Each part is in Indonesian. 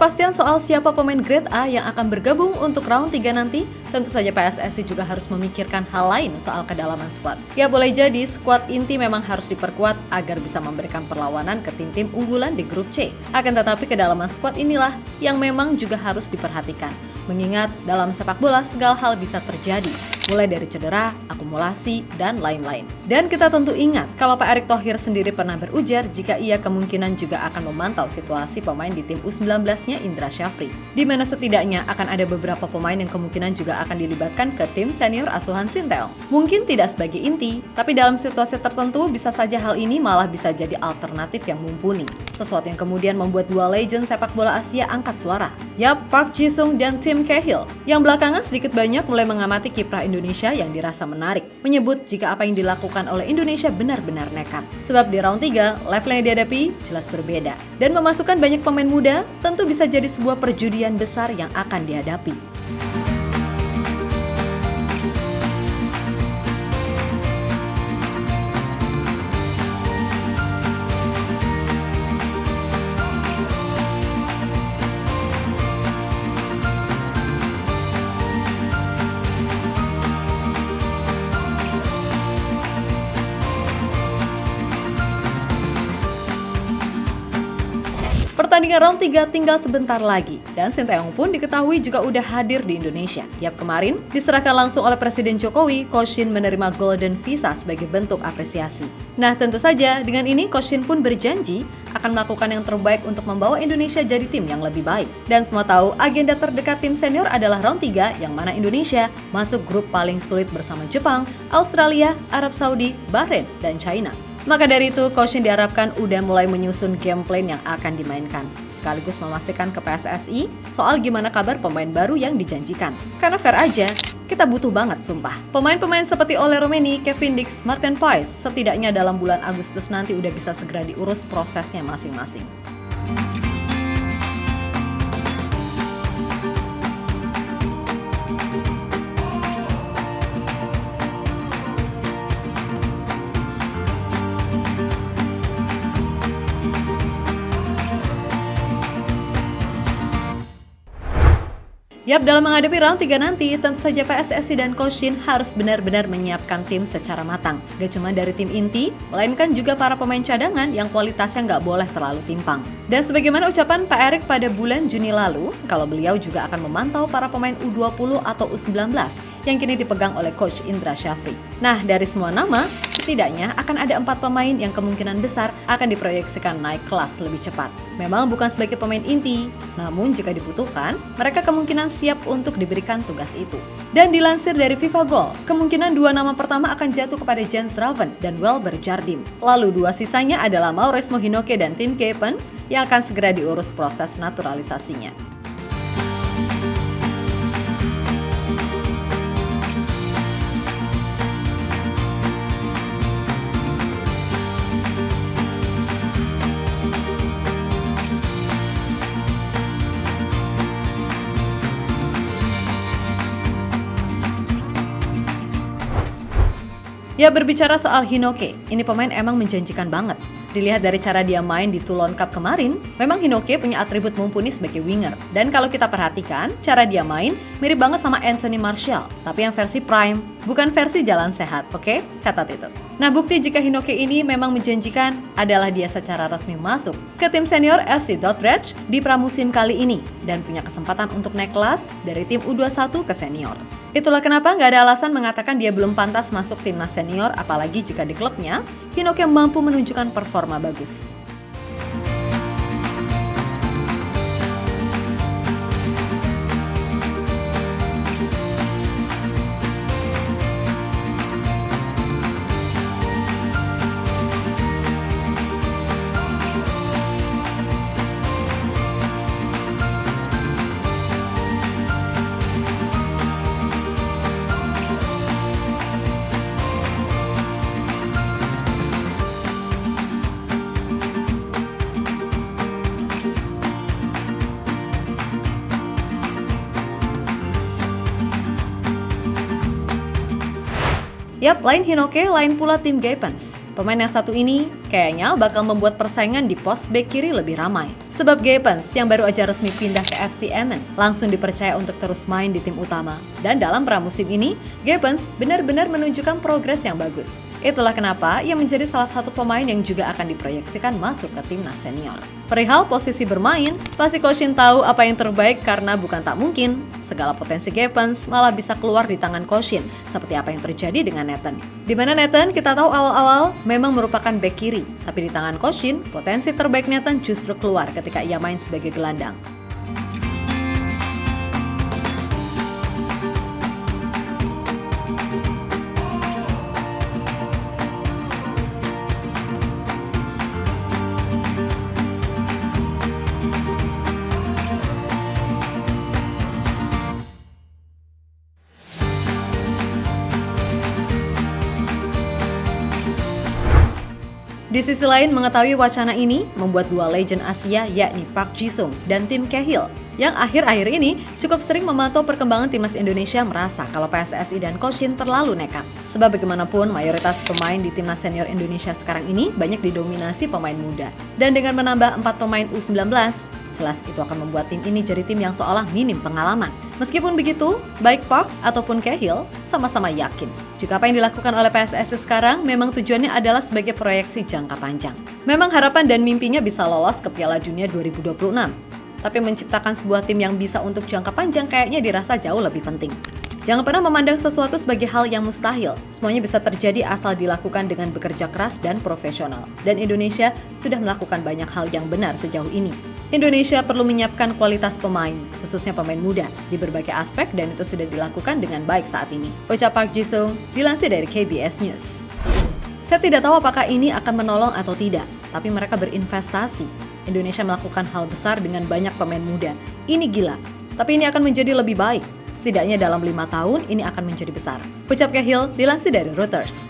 kepastian soal siapa pemain grade A yang akan bergabung untuk round 3 nanti, tentu saja PSSI juga harus memikirkan hal lain soal kedalaman skuad. Ya boleh jadi skuad inti memang harus diperkuat agar bisa memberikan perlawanan ke tim-tim unggulan di grup C. Akan tetapi kedalaman skuad inilah yang memang juga harus diperhatikan. Mengingat dalam sepak bola segala hal bisa terjadi, mulai dari cedera, akumulasi, dan lain-lain. Dan kita tentu ingat kalau Pak Erick Thohir sendiri pernah berujar jika ia kemungkinan juga akan memantau situasi pemain di tim U19-nya Indra Syafri, di mana setidaknya akan ada beberapa pemain yang kemungkinan juga akan dilibatkan ke tim senior asuhan Sinteyong. Mungkin tidak sebagai inti, tapi dalam situasi tertentu bisa saja hal ini malah bisa jadi alternatif yang mumpuni. Sesuatu yang kemudian membuat dua legend sepak bola Asia angkat suara. Yap, Park Ji-sung dan Tim Cahill, yang belakangan sedikit banyak mulai mengamati kiprah Indonesia yang dirasa menarik, menyebut jika apa yang dilakukan oleh Indonesia benar-benar nekat. Sebab di round 3, level yang dihadapi jelas berbeda. Dan memasukkan banyak pemain muda tentu bisa jadi sebuah perjudian besar yang akan dihadapi. Pertandingan round 3 tinggal sebentar lagi, dan Sinteyong pun diketahui juga udah hadir di Indonesia. Yap, kemarin diserahkan langsung oleh Presiden Jokowi, Coach Shin menerima Golden Visa sebagai bentuk apresiasi. Nah, tentu saja dengan ini Coach Shin pun berjanji akan melakukan yang terbaik untuk membawa Indonesia jadi tim yang lebih baik. Dan semua tahu agenda terdekat tim senior adalah round 3 yang mana Indonesia masuk grup paling sulit bersama Jepang, Australia, Arab Saudi, Bahrain, dan China. Maka dari itu, Coach Shin diharapkan udah mulai menyusun game plan yang akan dimainkan, sekaligus memastikan ke PSSI soal gimana kabar pemain baru yang dijanjikan. Karena fair aja, kita butuh banget sumpah. Pemain-pemain seperti Ole Romeni, Kevin Dix, Martin Paes, setidaknya dalam bulan Agustus nanti udah bisa segera diurus prosesnya masing-masing. Yap, dalam menghadapi round 3 nanti, tentu saja PSSI dan Coach Shin harus benar-benar menyiapkan tim secara matang. Gak cuma dari tim inti, melainkan juga para pemain cadangan yang kualitasnya nggak boleh terlalu timpang. Dan sebagaimana ucapan Pak Erick pada bulan Juni lalu, kalau beliau juga akan memantau para pemain U20 atau U19 yang kini dipegang oleh Coach Indra Syafri. Nah, dari semua nama, setidaknya akan ada 4 pemain yang kemungkinan besar akan diproyeksikan naik kelas lebih cepat. Memang bukan sebagai pemain inti, namun jika dibutuhkan, mereka kemungkinan siap untuk diberikan tugas itu. Dan dilansir dari FIFA Goal, kemungkinan 2 nama pertama akan jatuh kepada Jens Raven dan Welber Jardim. Lalu 2 sisanya adalah Mauresmo Hinoke dan Tim Geipens yang akan segera diurus proses naturalisasinya. Ya, berbicara soal Hinoke, ini pemain emang menjanjikan banget. Dilihat dari cara dia main di Toulon Cup kemarin, memang Hinoke punya atribut mumpuni sebagai winger. Dan kalau kita perhatikan, cara dia main mirip banget sama Anthony Martial, tapi yang versi prime, bukan versi jalan sehat, oke? Catat itu. Nah, bukti jika Hinoke ini memang menjanjikan adalah dia secara resmi masuk ke tim senior FC Dordrecht di pramusim kali ini dan punya kesempatan untuk naik kelas dari tim U21 ke senior. Itulah kenapa nggak ada alasan mengatakan dia belum pantas masuk timnas senior, apalagi jika di klubnya, Hinoke mampu menunjukkan performa bagus. Yap, lain Hinoke, lain pula Tim Geipens. Pemain yang satu ini kayaknya bakal membuat persaingan di pos bek kiri lebih ramai. Sebab Gepens yang baru aja resmi pindah ke FC Emmen langsung dipercaya untuk terus main di tim utama. Dan dalam pramusim ini, Gepens benar-benar menunjukkan progres yang bagus. Itulah kenapa ia menjadi salah satu pemain yang juga akan diproyeksikan masuk ke timnas senior. Perihal posisi bermain, pasti Coach Shin tahu apa yang terbaik karena bukan tak mungkin segala potensi Gepens malah bisa keluar di tangan Coach Shin, seperti apa yang terjadi dengan Nathan. Di mana Nathan kita tahu awal-awal memang merupakan bek kiri, tapi di tangan Coach Shin, potensi terbaik Nathan justru keluar ketika ia main sebagai gelandang. Di sisi lain, mengetahui wacana ini membuat dua legend Asia yakni Park Ji-sung dan Tim Cahill yang akhir-akhir ini cukup sering memantau perkembangan timnas Indonesia merasa kalau PSSI dan Coach Shin terlalu nekat. Sebab bagaimanapun mayoritas pemain di timnas senior Indonesia sekarang ini banyak didominasi pemain muda. Dan dengan menambah 4 pemain U19, jelas itu akan membuat tim ini jadi tim yang seolah minim pengalaman. Meskipun begitu, baik Park ataupun Cahill sama-sama yakin jika apa yang dilakukan oleh PSSI sekarang memang tujuannya adalah sebagai proyeksi jangka panjang. Memang harapan dan mimpinya bisa lolos ke Piala Dunia 2026. Tapi menciptakan sebuah tim yang bisa untuk jangka panjang kayaknya dirasa jauh lebih penting. Jangan pernah memandang sesuatu sebagai hal yang mustahil. Semuanya bisa terjadi asal dilakukan dengan bekerja keras dan profesional. Dan Indonesia sudah melakukan banyak hal yang benar sejauh ini. Indonesia perlu menyiapkan kualitas pemain, khususnya pemain muda, di berbagai aspek dan itu sudah dilakukan dengan baik saat ini. Ucap Park Ji-sung, dilansir dari KBS News. Saya tidak tahu apakah ini akan menolong atau tidak, tapi mereka berinvestasi. Indonesia melakukan hal besar dengan banyak pemain muda. Ini gila, tapi ini akan menjadi lebih baik. Setidaknya dalam 5 tahun ini akan menjadi besar. Ucap Cahill, dilansir dari Reuters.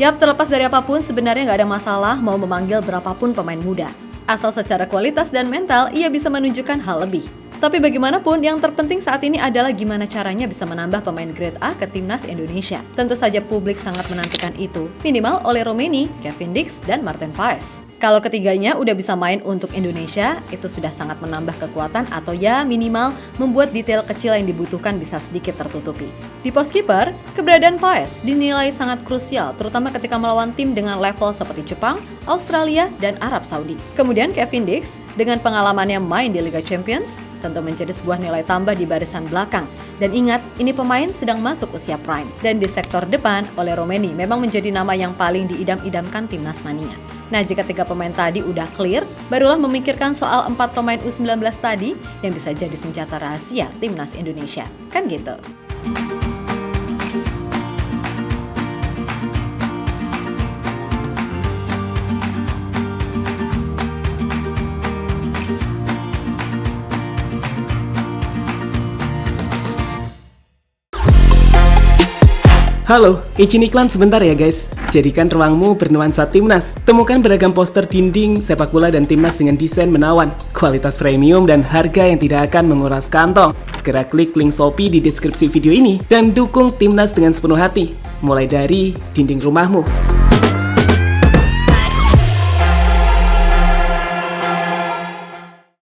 Yap, terlepas dari apapun, sebenarnya nggak ada masalah mau memanggil berapapun pemain muda. Asal secara kualitas dan mental, ia bisa menunjukkan hal lebih. Tapi bagaimanapun, yang terpenting saat ini adalah gimana caranya bisa menambah pemain grade A ke timnas Indonesia. Tentu saja publik sangat menantikan itu, minimal oleh Romeni, Kevin Dix, dan Martin Paes. Kalau ketiganya udah bisa main untuk Indonesia, itu sudah sangat menambah kekuatan atau ya minimal membuat detail kecil yang dibutuhkan bisa sedikit tertutupi. Di pos kiper, keberadaan Paes dinilai sangat krusial, terutama ketika melawan tim dengan level seperti Jepang, Australia, dan Arab Saudi. Kemudian Kevin Dix, dengan pengalamannya main di Liga Champions, tentu menjadi sebuah nilai tambah di barisan belakang. Dan ingat, ini pemain sedang masuk usia prime. Dan di sektor depan, oleh Romeni memang menjadi nama yang paling diidam-idamkan timnas mania. Nah, jika 3 pemain tadi udah clear, barulah memikirkan soal 4 pemain U19 tadi yang bisa jadi senjata rahasia timnas Indonesia. Kan gitu. Halo, izin iklan sebentar ya guys. Jadikan ruangmu bernuansa timnas. Temukan beragam poster dinding, sepak bola dan timnas dengan desain menawan, kualitas premium dan harga yang tidak akan menguras kantong. Segera klik link Shopee di deskripsi video ini dan dukung timnas dengan sepenuh hati. Mulai dari dinding rumahmu.